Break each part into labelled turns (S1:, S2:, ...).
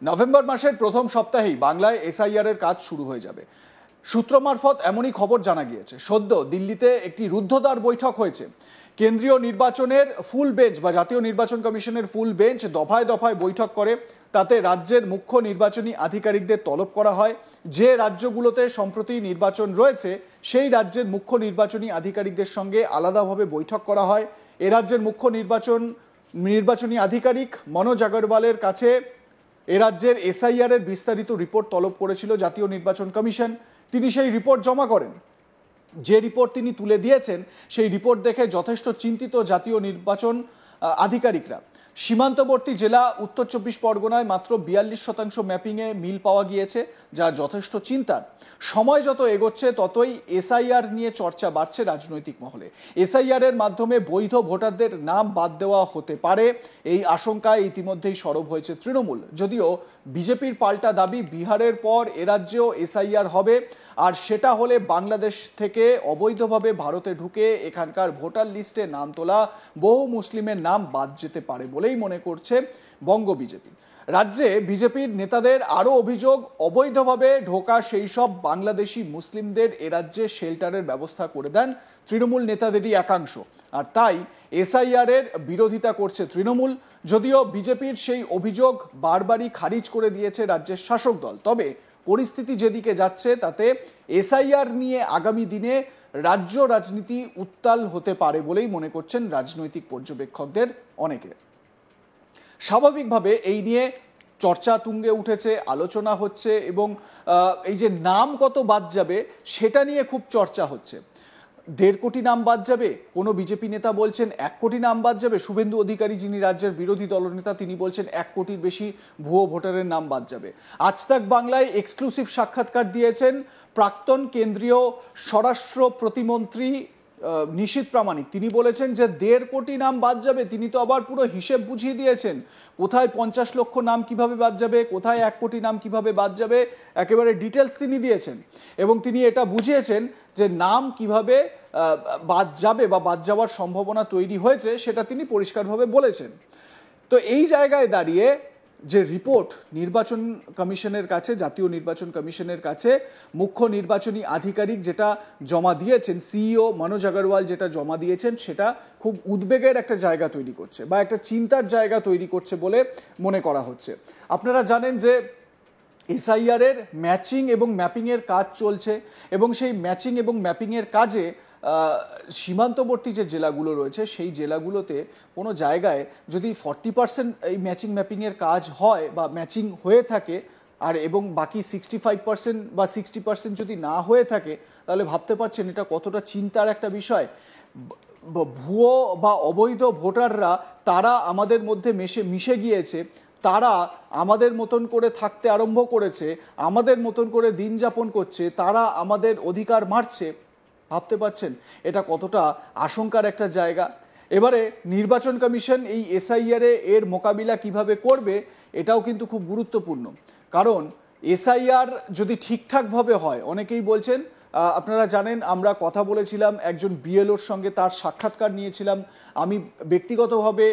S1: November মাসের প্রথম সপ্তাহেই বাংলায় এসআইআর এর কাজ শুরু হয়ে যাবে। সূত্র মারফত এমনই খবর জানা গিয়েছে। সদ্য দিল্লিতে একটি রুদ্ধদ্বার বৈঠক হয়েছে। কেন্দ্রীয় নির্বাচনের ফুল বেঞ্চ বা জাতীয় নির্বাচন কমিশনের ফুল বেঞ্চ দফায় দফায় বৈঠক করে। তাতে রাজ্যের মুখ্য নির্বাচনী আধিকারিকদের তলব করা হয়। যে রাজ্যগুলোতে সম্প্রতি নির্বাচন রয়েছে সেই রাজ্যের মুখ্য নির্বাচনী আধিকারিকদের সঙ্গে আলাদাভাবে বৈঠক করা হয়। এ রাজ্যের মুখ্য নির্বাচনী আধিকারিক মনোজ আগরওয়ালের কাছে এ রাজ্যের এসআইআর এর বিস্তারিত রিপোর্ট তলব করেছিল জাতীয় নির্বাচন কমিশন। তিনি সেই রিপোর্ট জমা করেন। যে রিপোর্ট তিনি তুলে দিয়েছেন সেই রিপোর্ট দেখে যথেষ্ট চিন্তিত জাতীয় নির্বাচন আধিকারিকরা। সীমান্তবর্তী জেলা উত্তর 24 পরগনায় মাত্র 42% ম্যাপিংয়ে মিল পাওয়া গিয়েছে, যা যথেষ্ট চিন্তার। সময় যত এগোচ্ছে ততই এসআইআর নিয়ে চর্চা বাড়ছে রাজনৈতিক মহলে। এসআইআর এর মাধ্যমে বৈধ ভোটারদের নাম বাদ দেওয়া হতে পারে, এই আশঙ্কায় ইতিমধ্যেই সরব হয়েছে তৃণমূল। যদিও বিজেপির পাল্টা দাবি, বিহারের পর এ রাজ্যেও এসআইআর হবে, আর সেটা হলে বাংলাদেশ থেকে অবৈধভাবে ভারতে ঢুকে এখানকার ভোটার লিস্টে নাম তোলা বহু মুসলিমের নাম বাদ যেতে পারে বলেই মনে করছে বঙ্গ বিজেপি। রাজ্যে বিজেপির নেতাদের আরও অভিযোগ, অবৈধভাবে ঢোকা সেই সব বাংলাদেশি মুসলিমদের এ রাজ্যে শেল্টারের ব্যবস্থা করে দেন তৃণমূল নেতাদেরই একাংশ, আর তাই এসআইআর এর বিরোধিতা করছে তৃণমূল। যদিও বিজেপির সেই অভিযোগ বারবারই খারিজ করে দিয়েছে রাজ্যের শাসক দল। তবে পরিস্থিতি যেদিকে যাচ্ছে তাতে এসআইআর নিয়ে আগামী দিনে রাজ্য রাজনীতি উত্তাল হতে পারে বলেই মনে করছেন রাজনৈতিক পর্যবেক্ষকদের অনেকে। স্বাভাবিকভাবে এই নিয়ে চর্চা তুঙ্গে উঠেছে, আলোচনা হচ্ছে, এবং এই যে নাম কত বাদ যাবে সেটা নিয়ে খুব চর্চা হচ্ছে। 1.5 কোটি নাম বাদ যাবে, কোনো বিজেপি নেতা বলছেন 1 কোটি নাম বাদ যাবে। শুভেন্দু অধিকারী, যিনি রাজ্যের বিরোধী দলনেতা, তিনি বলছেন 1 কোটির বেশি ভুয়ো ভোটারের নাম বাদ যাবে। আজ তাক বাংলায় এক্সক্লুসিভ সাক্ষাৎকার দিয়েছেন প্রাক্তন কেন্দ্রীয় স্বরাষ্ট্র প্রতিমন্ত্রী নিশীথ প্রামাণিক। তিনি বলেছেন যে 1.5 কোটি নাম বাদ যাবে। তিনি তো আবার পুরো হিসেব বুঝিয়ে দিয়েছেন, কোথায় 50 লক্ষ নাম কিভাবে বাদ যাবে, কোথায় 1 কোটি নাম কিভাবে বাদ যাবে, একেবারে ডিটেলস তিনি দিয়েছেন। এবং তিনি এটা বুঝিয়েছেন যে নাম কিভাবে বাদ যাবে বা বাদ যাওয়ার সম্ভাবনা তৈরি হয়েছে সেটা তিনি পরিষ্কারভাবে বলেছেন। তো এই জায়গায় দাঁড়িয়ে যে রিপোর্ট নির্বাচন কমিশনের কাছে, জাতীয় নির্বাচন কমিশনের কাছে মুখ্য নির্বাচনী আধিকারিক যেটা জমা দিয়েছেন, সিইও মনোজ আগরওয়াল যেটা জমা দিয়েছেন, সেটা খুব উদ্বেগের একটা জায়গা তৈরি করছে বা একটা চিন্তার জায়গা তৈরি করছে বলে মনে করা হচ্ছে। আপনারা জানেন যে এসআইআর এর ম্যাচিং এবং ম্যাপিংয়ের কাজ চলছে, এবং সেই ম্যাচিং এবং ম্যাপিংয়ের কাজে সীমান্তবর্তী যে জেলাগুলো রয়েছে সেই জেলাগুলোতে কোনো জায়গায় যদি 40% এই ম্যাচিং ম্যাপিংয়ের কাজ হয় বা ম্যাচিং হয়ে থাকে, আর এবং বাকি 65% বা 60% যদি না হয়ে থাকে, তাহলে ভাবতে পারছেন এটা কতটা চিন্তার একটা বিষয়। ভুয়ো বা অবৈধ ভোটাররা তারা আমাদের মধ্যে মিশে গিয়েছে, তারা আমাদের মতন করে থাকতে আরম্ভ করেছে, আমাদের মতন করে দিন যাপন করছে, তারা আমাদের অধিকার মারছে। ভাবতে পারছেন এটা কতটা আশঙ্কার একটা জায়গা। এবারে নির্বাচন কমিশন এই এসআইআর এর মোকাবিলা কিভাবে করবে এটাও কিন্তু খুব গুরুত্বপূর্ণ। কারণ এসআইআর যদি ঠিকঠাকভাবে হয়, অনেকেই বলছেন, আপনারা জানেন আমরা কথা বলেছিলাম একজন বিএলওর সঙ্গে, তার সাক্ষাৎকার নিয়েছিলাম, আমি ব্যক্তিগতভাবে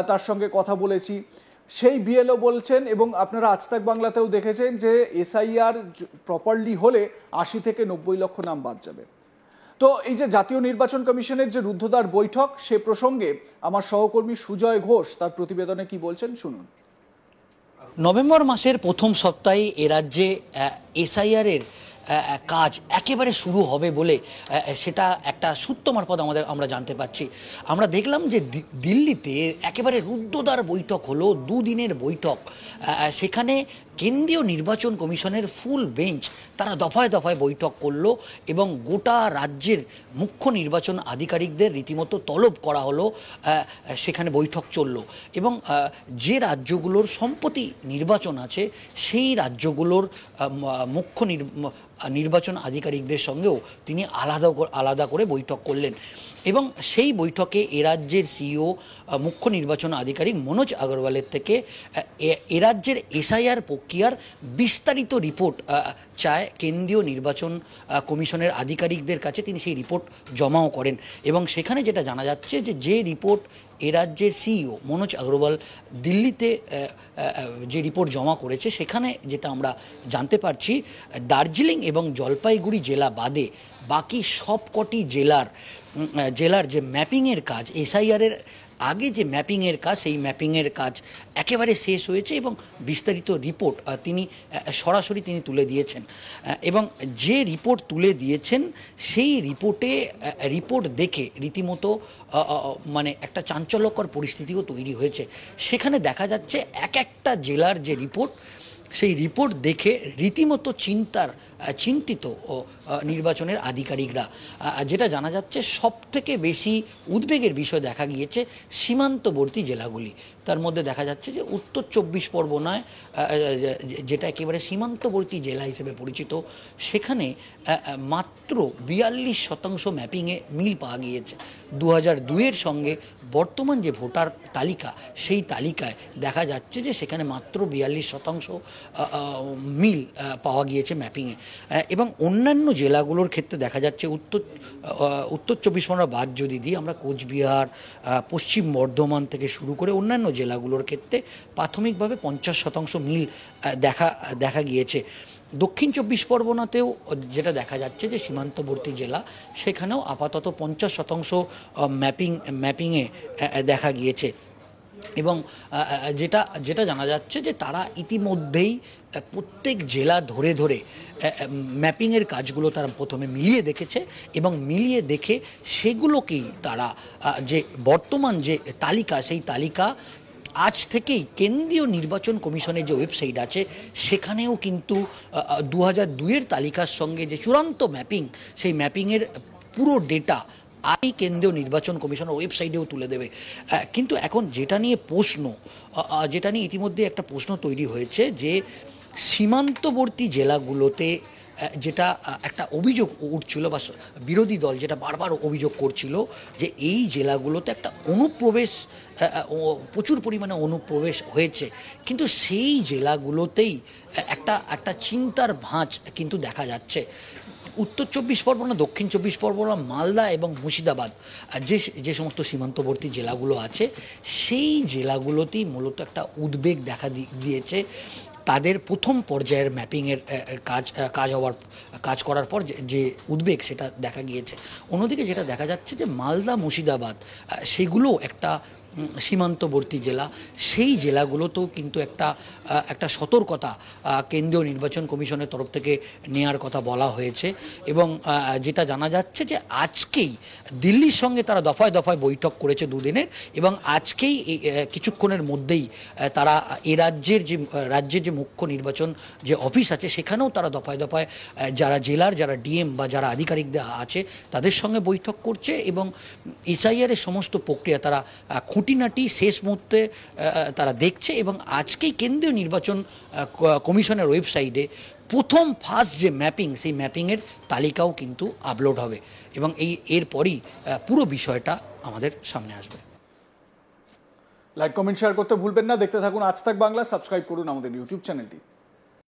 S1: তার সঙ্গে কথা বলেছি। সেই বিএলও বলছেন, এবং আপনারা আজ তাক বাংলাতেও দেখেছেন, যে এসআইআর প্রপারলি হলে 80 থেকে 90 লক্ষ নাম বাদ যাবে। তো এই যে জাতীয় নির্বাচন কমিশনের যে রুদ্ধদ্বার বৈঠক, সে প্রসঙ্গে আমার সহকর্মী সুজয় ঘোষ তার প্রতিবেদনে কি বলছেন শুনুন।
S2: নভেম্বর মাসের প্রথম সপ্তাহে এ রাজ্যে এসআইআর এর কাজ একেবারে শুরু হবে বলে সেটা একটা সূত্র মারফত আমরা জানতে পারছি। আমরা দেখলাম যে দিল্লিতে একেবারে রুদ্ধদ্বার বৈঠক হলো, 2 দিনের বৈঠক। সেখানে কেন্দ্রীয় নির্বাচন কমিশনের ফুল বেঞ্চ তারা দফায় দফায় বৈঠক করলো, এবং গোটা রাজ্যের মুখ্য নির্বাচন আধিকারিকদের রীতিমতো তলব করা হলো। সেখানে বৈঠক চলল, এবং যে রাজ্যগুলোর সম্প্রতি নির্বাচন আছে সেই রাজ্যগুলোর মুখ্য নির্বাচন আধিকারিকদের সঙ্গেও তিনি আলাদা করে বৈঠক করলেন। এবং সেই বৈঠকে এ রাজ্যের সিইও মুখ্য নির্বাচন আধিকারিক মনোজ আগরওয়ালের থেকে এ রাজ্যের এসআইআর প্রক্রিয়ার বিস্তারিত রিপোর্ট চায় কেন্দ্রীয় নির্বাচন কমিশনের আধিকারিকদের কাছে। তিনি সেই রিপোর্ট জমাও করেন, এবং সেখানে যেটা জানা যাচ্ছে যে রিপোর্ট এ রাজ্যের সিইও মনোজ আগরওয়াল দিল্লিতে যে রিপোর্ট জমা করেছে, সেখানে যেটা আমরা জানতে পারছি, দার্জিলিং এবং জলপাইগুড়ি জেলা বাদে বাকি সবকটি জেলার যে ম্যাপিংয়ের কাজ, এসআইআরের আগে যে ম্যাপিংয়ের কাজ, সেই ম্যাপিংয়ের কাজ একেবারে শেষ হয়েছে এবং বিস্তারিত রিপোর্ট তিনি সরাসরি তুলে দিয়েছেন। এবং যে রিপোর্ট তুলে দিয়েছেন সেই রিপোর্ট দেখে রীতিমতো মানে একটা চাঞ্চল্যকর পরিস্থিতিও তৈরি হয়েছে। সেখানে দেখা যাচ্ছে এক একটা জেলার যে রিপোর্ট, সেই রিপোর্ট দেখে রীতিমতো চিন্তিত নির্বাচনের আধিকারিকরা। যেটা জানা যাচ্ছে, সবথেকে বেশি উদ্বেগের বিষয় দেখা গিয়েছে সীমান্তবর্তী জেলাগুলি। তার মধ্যে দেখা যাচ্ছে যে উত্তর 24 পরগনায়, যেটা একেবারে সীমান্তবর্তী জেলা হিসেবে পরিচিত, সেখানে মাত্র 42% ম্যাপিংয়ে মিল পাওয়া গিয়েছে। 2002-এর সঙ্গে বর্তমান যে ভোটার তালিকা, সেই তালিকায় দেখা যাচ্ছে যে সেখানে মাত্র 42% মিল পাওয়া গিয়েছে ম্যাপিংয়ে। এবং অন্যান্য জেলাগুলোর ক্ষেত্রে দেখা যাচ্ছে উত্তর 24 পরগনা বাদ যদি দিই, আমরা কোচবিহার, পশ্চিম বর্ধমান থেকে শুরু করে অন্যান্য জেলাগুলোর ক্ষেত্রে প্রাথমিকভাবে 50% মিল দেখা গিয়েছে। দক্ষিণ 24 পরগনাতেও যেটা দেখা যাচ্ছে যে সীমান্তবর্তী জেলা, সেখানেও আপাতত 50% ম্যাপিংয়ে দেখা গিয়েছে। এবং যেটা জানা যাচ্ছে যে তারা ইতিমধ্যেই প্রত্যেক জেলা ধরে ম্যাপিংয়ের কাজগুলো তারা প্রথমে মিলিয়ে দেখেছে এবং মিলিয়ে দেখে সেগুলোকেই তারা যে বর্তমান যে তালিকা, সেই তালিকা আজ থেকেই কেন্দ্রীয় নির্বাচন কমিশনের যে ওয়েবসাইট আছে, সেখানেও কিন্তু 2002-এর তালিকার সঙ্গে যে চূড়ান্ত ম্যাপিং, সেই ম্যাপিংয়ের পুরো ডেটা আই কেন্দ্রীয় নির্বাচন কমিশনের ওয়েবসাইটেও তুলে দেবে। কিন্তু এখন যেটা নিয়ে ইতিমধ্যে একটা প্রশ্ন তৈরি হয়েছে যে সীমান্তবর্তী জেলাগুলোতে যেটা একটা অভিযোগ উঠছিল, বা বিরোধী দল যেটা বারবার অভিযোগ করছিল, যে এই জেলাগুলোতে একটা অনুপ্রবেশ, প্রচুর পরিমাণে অনুপ্রবেশ হয়েছে, কিন্তু সেই জেলাগুলোতেই একটা চিন্তার ভাঁজ কিন্তু দেখা যাচ্ছে। উত্তর 24 পরগনা, দক্ষিণ 24 পরগনা, মালদা এবং মুর্শিদাবাদ, যে সমস্ত সীমান্তবর্তী জেলাগুলো আছে, সেই জেলাগুলোতেই মূলত একটা উদ্বেগ দেখা দিয়েছে। তাদের প্রথম পর্যায়ের ম্যাপিংয়ের কাজ করার পর যে উদ্বেগ, সেটা দেখা গিয়েছে। অন্যদিকে যেটা দেখা যাচ্ছে যে মালদা, মুর্শিদাবাদ, সেগুলো একটা সীমান্তবর্তী জেলা, সেই জেলাগুলোতেও কিন্তু একটা সতর্কতা কেন্দ্রীয় নির্বাচন কমিশনের তরফ থেকে নেওয়ার কথা বলা হয়েছে। এবং যেটা জানা যাচ্ছে যে আজকেই দিল্লির সঙ্গে তারা দফায় দফায় বৈঠক করেছে দুদিনের, এবং আজকেই কিছুক্ষণের মধ্যেই তারা রাজ্যের যে মুখ্য নির্বাচন যে অফিস আছে, সেখানেও তারা দফায় দফায় যারা ডিএম বা যারা আধিকারিকদের আছে, তাদের সঙ্গে বৈঠক করছে এবং এসআইআরের সমস্ত প্রক্রিয়া তারা খুঁটিনাটি শেষ মুহূর্তে তারা দেখছে। এবং আজকেই কেন্দ্রীয় নির্বাচন কমিশনের ওয়েবসাইটে ফার্স্ট যে ম্যাপিং, সেই ম্যাপিংয়ের তালিকাও কিন্তু আপলোড হবে এবং এরপরই পুরো বিষয়টা আমাদের সামনে আসবে।
S1: লাইক, কমেন্ট, শেয়ার করতে ভুলবেন না। দেখতে থাকুন আজ তাক বাংলা। সাবস্ক্রাইব করুন আমাদের ইউটিউব চ্যানেলটি।